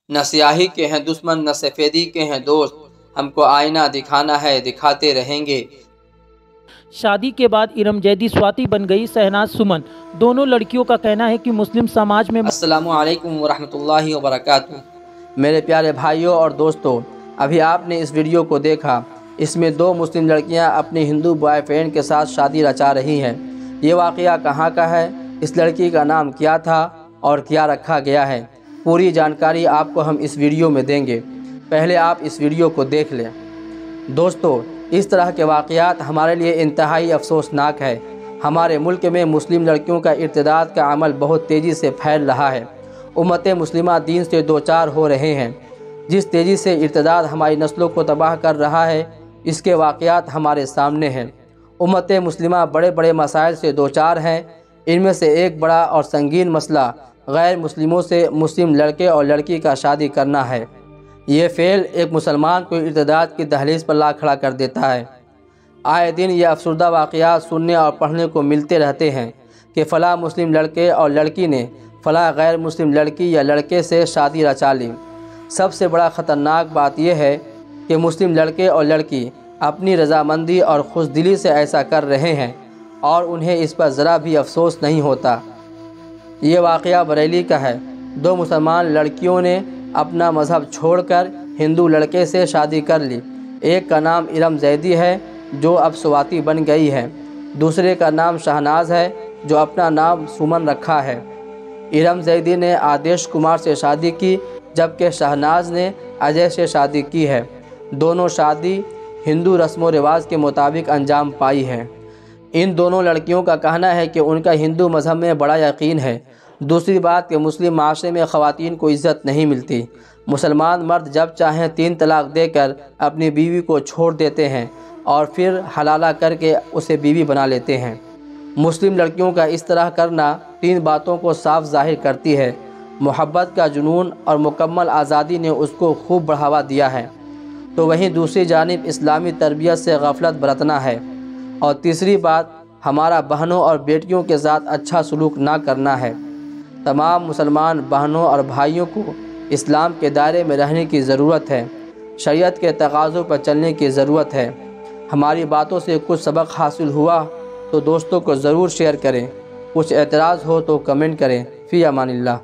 نہ سیاہی کے ہیں دشمن نہ سفیدی کے ہیں دوست، ہم کو آئینہ دکھانا ہے دکھاتے رہیں گے۔ شادی کے بعد ارم جیدی سواتی بن گئی شہناز سمن۔ دونوں لڑکیوں کا کہنا ہے کہ مسلم سماج میں السلام علیکم ورحمۃ اللہ وبرکاتہ۔ میرے پیارے بھائیوں اور دوستوں، ابھی آپ نے اس ویڈیو کو دیکھا، اس میں دو مسلم لڑکیاں اپنے ہندو بوائے فرینڈ کے ساتھ شادی رچا رہی ہیں۔ یہ واقعہ کہاں کا ہے، اس لڑکی کا نام کیا تھا اور کیا رکھا گیا ہے، پوری جانکاری آپ کو ہم اس ویڈیو میں دیں گے، پہلے آپ اس ویڈیو کو دیکھ لیں۔ دوستو، اس طرح کے واقعات ہمارے لیے انتہائی افسوسناک ہے۔ ہمارے ملک میں مسلم لڑکیوں کا ارتداد کا عمل بہت تیزی سے پھیل رہا ہے۔ امت مسلمہ دین سے دوچار ہو رہے ہیں۔ جس تیزی سے ارتداد ہماری نسلوں کو تباہ کر رہا ہے، اس کے واقعات ہمارے سامنے ہیں۔ امت مسلمہ بڑے بڑے مسائل سے دوچار ہیں۔ ان میں سے ایک بڑا اور سنگین مسئلہ غیر مسلموں سے مسلم لڑکے اور لڑکی کا شادی کرنا ہے۔ یہ فعل ایک مسلمان کو ارتداد کی دہلیز پر لا کھڑا کر دیتا ہے۔ آئے دن یہ افسردہ واقعات سننے اور پڑھنے کو ملتے رہتے ہیں کہ فلاں مسلم لڑکے اور لڑکی نے فلاں غیر مسلم لڑکی یا لڑکے سے شادی رچا لی۔ سب سے بڑا خطرناک بات یہ ہے کہ مسلم لڑکے اور لڑکی اپنی رضامندی اور خوشدلی سے ایسا کر رہے ہیں اور انہیں اس پر ذرا بھی افسوس نہیں ہوتا۔ یہ واقعہ بریلی کا ہے۔ دو مسلمان لڑکیوں نے اپنا مذہب چھوڑ کر ہندو لڑکے سے شادی کر لی۔ ایک کا نام ارم جیدی ہے جو اب سواتی بن گئی ہے، دوسرے کا نام شہناز ہے جو اپنا نام سمن رکھا ہے۔ ارم جیدی نے آدیش کمار سے شادی کی جبکہ شہناز نے اجے سے شادی کی ہے۔ دونوں شادی ہندو رسم و رواج کے مطابق انجام پائی ہے۔ ان دونوں لڑکیوں کا کہنا ہے کہ ان کا ہندو مذہب میں بڑا یقین ہے۔ دوسری بات کہ مسلم معاشرے میں خواتین کو عزت نہیں ملتی۔ مسلمان مرد جب چاہیں 3 طلاق دے کر اپنی بیوی کو چھوڑ دیتے ہیں اور پھر حلالہ کر کے اسے بیوی بنا لیتے ہیں۔ مسلم لڑکیوں کا اس طرح کرنا 3 باتوں کو صاف ظاہر کرتی ہے۔ محبت کا جنون اور مکمل آزادی نے اس کو خوب بڑھاوا دیا ہے، تو وہیں دوسری جانب اسلامی تربیت سے غفلت برتنا ہے، اور تیسری بات ہمارا بہنوں اور بیٹیوں کے ساتھ اچھا سلوک نہ کرنا ہے۔ تمام مسلمان بہنوں اور بھائیوں کو اسلام کے دائرے میں رہنے کی ضرورت ہے، شریعت کے تقاضوں پر چلنے کی ضرورت ہے۔ ہماری باتوں سے کچھ سبق حاصل ہوا تو دوستوں کو ضرور شیئر کریں، کچھ اعتراض ہو تو کمنٹ کریں۔ فی امان اللہ۔